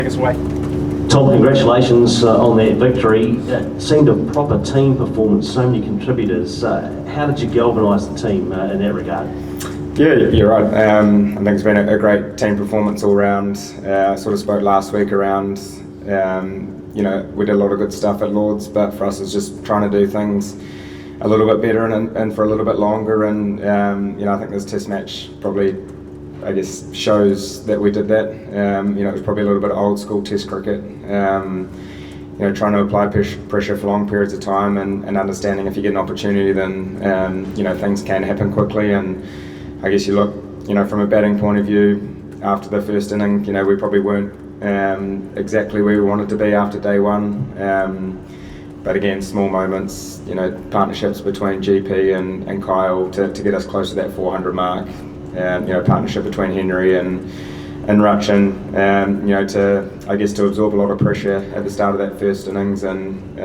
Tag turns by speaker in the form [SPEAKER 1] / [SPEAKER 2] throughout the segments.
[SPEAKER 1] Take us away.
[SPEAKER 2] Tom, congratulations on that victory. It seemed a proper team performance, so many contributors. How did you galvanise the team in that regard?
[SPEAKER 3] Yeah, you're right. I think it's been a great team performance all round. Sort of spoke last week around, we did a lot of good stuff at Lords, but for us it's just trying to do things a little bit better and for a little bit longer. And I think this Test match probably, shows that we did that. It was probably a little bit of old school Test cricket. Trying to apply pressure for long periods of time and understanding if you get an opportunity, then things can happen quickly. And I guess you look, from a batting point of view, after the first inning, we probably weren't exactly where we wanted to be after day one. But again, small moments, partnerships between GP and Kyle to get us close to that 400 mark. Partnership between Henry and Rutchin, to absorb a lot of pressure at the start of that first innings, and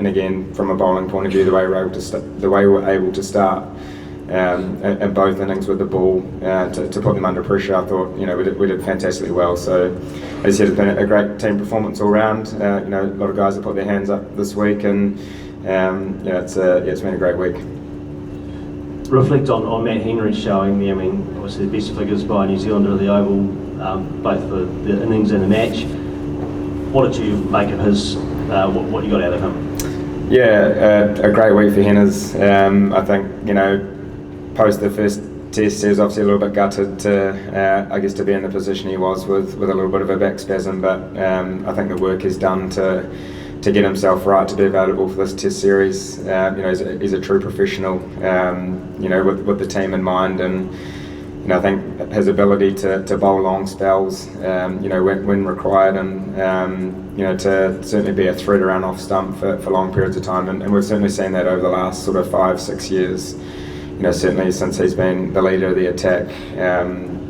[SPEAKER 3] again from a bowling point of view, the way we were able to start in both innings with the ball to put them under pressure, I thought we did fantastically well. So as I said, it's been a great team performance all round. A lot of guys have put their hands up this week, and it's been a great week.
[SPEAKER 2] Reflect on Matt Henry's showing there. I mean, obviously the best figures by New Zealander at the Oval, both for the innings and the match. What did you make of his, what you got out of him?
[SPEAKER 3] Yeah, a great week for Henners. I think, post the first Test, he was obviously a little bit gutted to be in the position he was with a little bit of a back spasm, but I think the work he's done to get himself right to be available for this Test series. He's a true professional, with the team in mind, and I think his ability to bowl long spells, when required, and to certainly be a threat around off stump for long periods of time, and we've certainly seen that over the last sort of 5-6 years. Certainly since he's been the leader of the attack.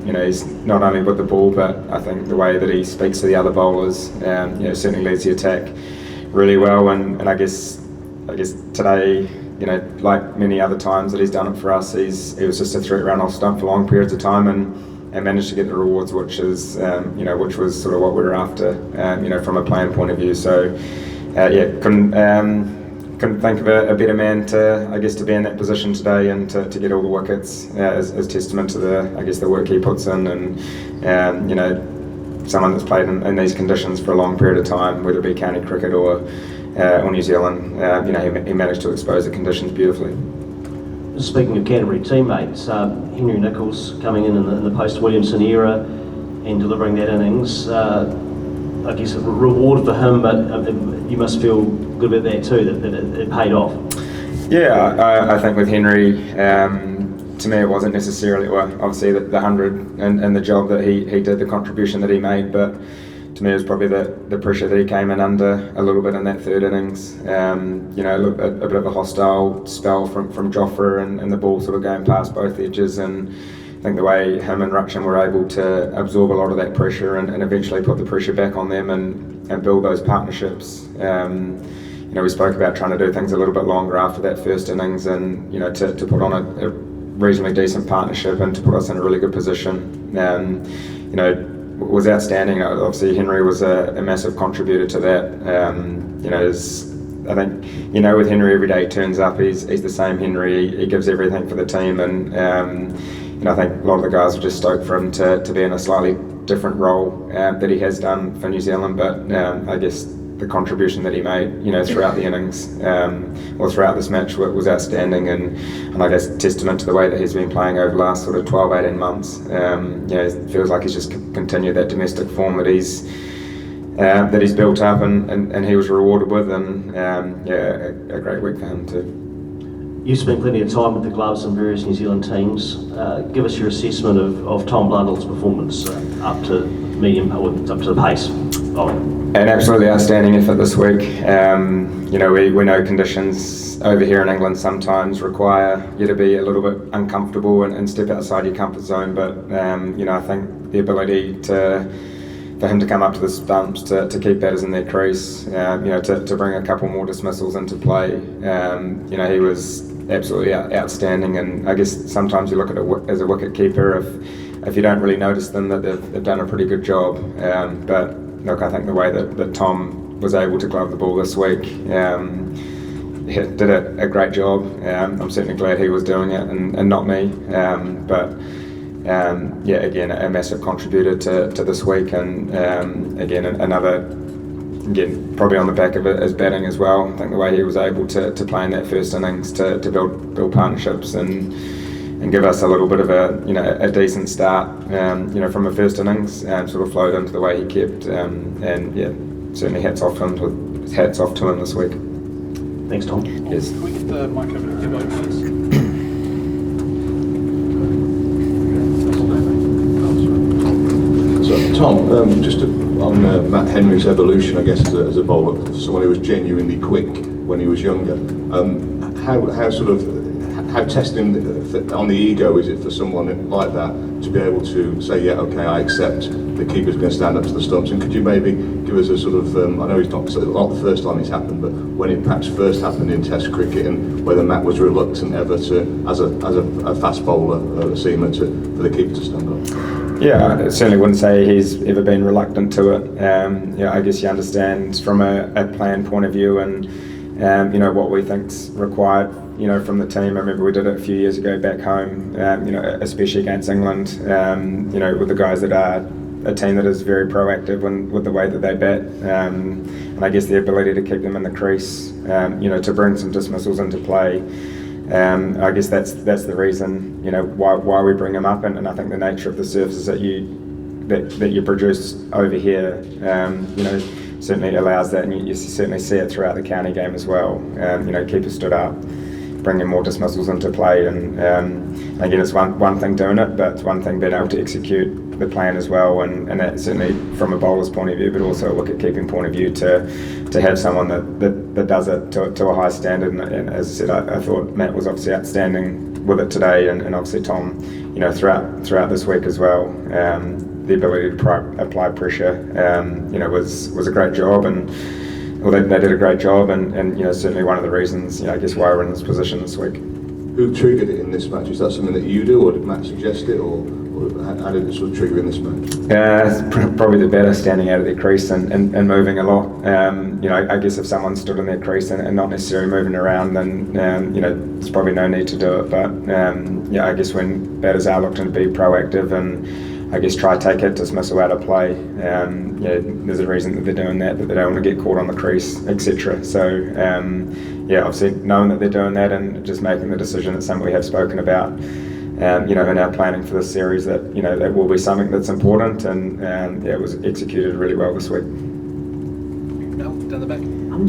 [SPEAKER 3] He's not only with the ball, but I think the way that he speaks to the other bowlers, certainly leads the attack really well. And I guess today, like many other times that he's done it for us, he was just a threat around off stump for long periods of time, and managed to get the rewards, which is which was sort of what we were after, from a playing point of view. So couldn't think of a better man to be in that position today, and to get all the wickets as testament to the work he puts in, and someone that's played in these conditions for a long period of time, whether it be county cricket or New Zealand. He managed to expose the conditions beautifully.
[SPEAKER 2] Speaking of Canterbury teammates, Henry Nicholls coming in the post-Williamson era and delivering that innings, I guess a reward for him, but you must feel good about that too, that it paid off. Yeah,
[SPEAKER 3] I think with Henry, to me it wasn't necessarily, obviously the 100 and the job that he did, the contribution that he made, but to me it was probably the pressure that he came in under a little bit in that third innings. A bit of a hostile spell from Jofra, and the ball sort of going past both edges, and I think the way him and Rutchin were able to absorb a lot of that pressure and eventually put the pressure back on them and build those partnerships. We spoke about trying to do things a little bit longer after that first innings, and to put on a reasonably decent partnership and to put us in a really good position. Was outstanding. Obviously Henry was a massive contributor to that. I think, with Henry, every day he turns up, he's the same Henry. He gives everything for the team, and I think a lot of the guys are just stoked for him to be in a slightly different role that he has done for New Zealand, but I guess the contribution that he made, throughout the innings, or throughout this match was outstanding, and I guess testament to the way that he's been playing over the last sort of 12-18 months. It feels like he's just continued that domestic form that he's built up, and he was rewarded with, and a great week for him too.
[SPEAKER 2] You spent plenty of time with the gloves and various New Zealand teams. Give us your assessment of Tom Latham performance up to the pace.
[SPEAKER 3] An absolutely outstanding effort this week. We know conditions over here in England sometimes require you to be a little bit uncomfortable and step outside your comfort zone, but I think the ability for him to come up to the stumps, to keep batters in their crease, to bring a couple more dismissals into play, he was absolutely outstanding. And I guess sometimes you look at it as a wicket keeper, if you don't really notice them, that they've done a pretty good job. But look, I think the way that Tom was able to glove the ball this week, he did a great job. I'm certainly glad he was doing it and not me. But again, a massive contributor to this week, and again, probably on the back of it is batting as well. I think the way he was able to play in that first innings to build partnerships and give us a little bit of a decent start, from a first innings, sort of flowed into the way he kept, certainly hats off to him this week.
[SPEAKER 2] Thanks, Tom.
[SPEAKER 3] Yes.
[SPEAKER 1] Can we get the mic over to Gibbo, please?
[SPEAKER 4] So, Tom, just on Matt Henry's evolution, I guess, as a bowler, someone who was genuinely quick when he was younger. How testing on the ego is it for someone like that to be able to say, yeah, okay, I accept the keeper's going to stand up to the stumps? And could you maybe give us a sort of, I know it's not the first time it's happened, but when it perhaps first happened in Test cricket, and whether Matt was reluctant ever to, as a fast bowler, a seamer, for the keeper to stand up?
[SPEAKER 3] Yeah, I certainly wouldn't say he's ever been reluctant to it. I guess you understand from a plan point of view, and what we think's required, from the team. I remember we did it a few years ago back home, especially against England, with the guys that are a team that is very proactive with the way that they bat, and I guess the ability to keep them in the crease, to bring some dismissals into play. I guess that's the reason, why we bring them up, and I think the nature of the surfaces that you produce over here, certainly allows that, and you certainly see it throughout the county game as well. Keepers stood up, bringing more dismissals into play, and again, it's one thing doing it, but it's one thing being able to execute the plan as well, and that certainly from a bowler's point of view, but also a wicket-keeping point of view, to have someone that does it to a high standard. And as I said, I thought Matt was obviously outstanding with it today, and obviously Tom, throughout this week as well. The ability to apply pressure, was a great job, and they did a great job, and certainly one of the reasons, I guess, why we're in this position this week.
[SPEAKER 4] Who triggered it in this match? Is that something that you do, or did Matt suggest it, or how did it sort of trigger in this match?
[SPEAKER 3] Probably the batter standing out of their crease and moving a lot. I guess if someone stood in their crease and not necessarily moving around, then there's probably no need to do it. But I guess when batters are looking to be proactive and I guess try to take a dismissal out of play, there's a reason that they're doing that they don't want to get caught on the crease, etc. So obviously knowing that they're doing that and just making the decision, it's something we have spoken about, in our planning for this series, that that will be something that's important, and it was executed really well this week.
[SPEAKER 1] Mel, down the back.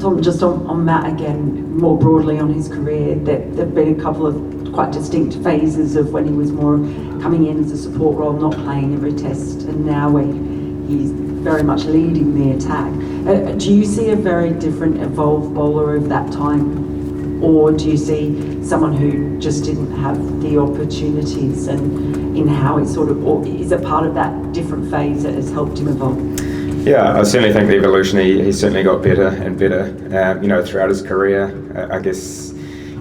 [SPEAKER 5] Tom, just on Matt again, more broadly on his career, there've been a couple of quite distinct phases of when he was more coming in as a support role, not playing every test, and now where he's very much leading the attack. Do you see a very different evolved bowler of that time, or do you see someone who just didn't have the opportunities, and in how it sort of, or is it part of that different phase that has helped him evolve?
[SPEAKER 3] Yeah, I certainly think the evolution, he certainly got better and better, throughout his career. I guess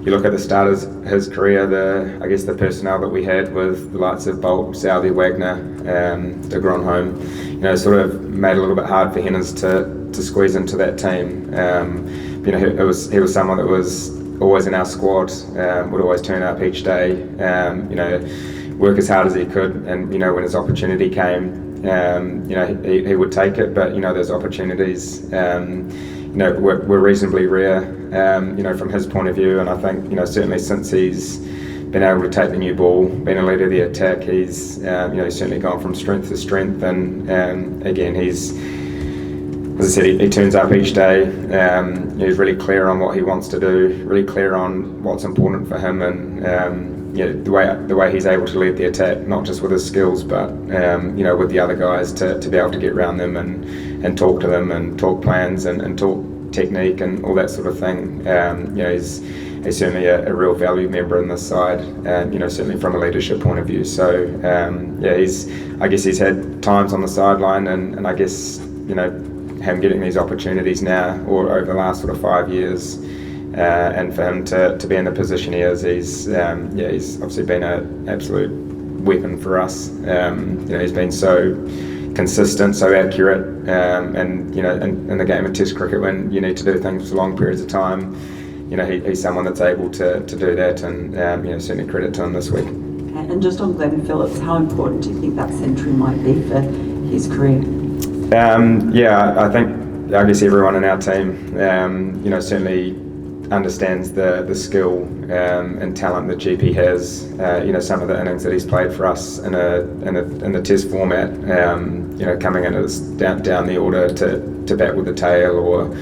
[SPEAKER 3] you look at the start of his career, the personnel that we had with the likes of Bolt, Southey, Wagner, de Gronholm, sort of made it a little bit hard for Henners to squeeze into that team. He was someone that was always in our squad, would always turn up each day, work as hard as he could, and when his opportunity came, he would take it. But those opportunities, were reasonably rare, from his point of view. And I think, certainly since he's been able to take the new ball, been a leader of the attack, he's certainly gone from strength to strength. And again, he's, as I said, he turns up each day. He's really clear on what he wants to do, really clear on what's important for him, and the way he's able to lead the attack, not just with his skills, but with the other guys, to be able to get around them and talk to them and talk plans and talk technique and all that sort of thing. He's certainly a real valued member in this side, certainly from a leadership point of view. So he's had times on the sideline, and I guess him getting these opportunities now, or over the last sort of 5 years, and for him to be in the position he is, he's obviously been an absolute weapon for us. He's been so consistent, so accurate, and you know, in the game of Test cricket, when you need to do things for long periods of time, you know, he's someone that's able to do that, and you know, certainly credit to him this week.
[SPEAKER 5] And just on Glenn Phillips, how important do you think that century might be for his career?
[SPEAKER 3] I guess everyone in our team, you know, certainly understands the skill and talent that GP has. You know, some of the innings that he's played for us in the Test format, you know, coming in as down the order to bat with the tail, or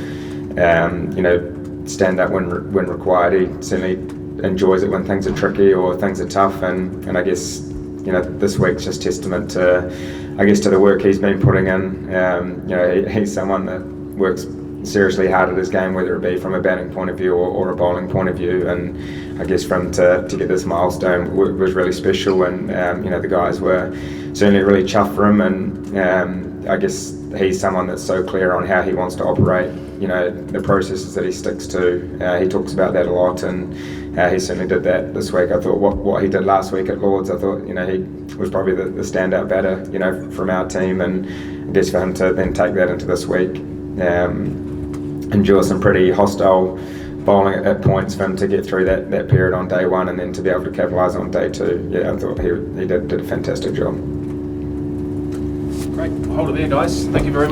[SPEAKER 3] you know, stand up when required. He certainly enjoys it when things are tricky or things are tough, and I guess, you know, this week's just testament to, I guess, to the work he's been putting in. You know, he's someone that works seriously hard at his game, whether it be from a batting point of view or a bowling point of view, and I guess for him to get this milestone was really special, and you know, the guys were certainly really chuffed for him, and I guess he's someone that's so clear on how he wants to operate, you know, the processes that he sticks to. He talks about that a lot, and he certainly did that this week. I thought what he did last week at Lords, I thought, you know, he was probably the standout batter, you know, from our team, and I guess for him to then take that into this week, endure some pretty hostile bowling at points, for him to get through that period on day one, and then to be able to capitalise on day two. Yeah, I thought he did a fantastic job.
[SPEAKER 1] Great. Hold it there, guys. Thank you very much.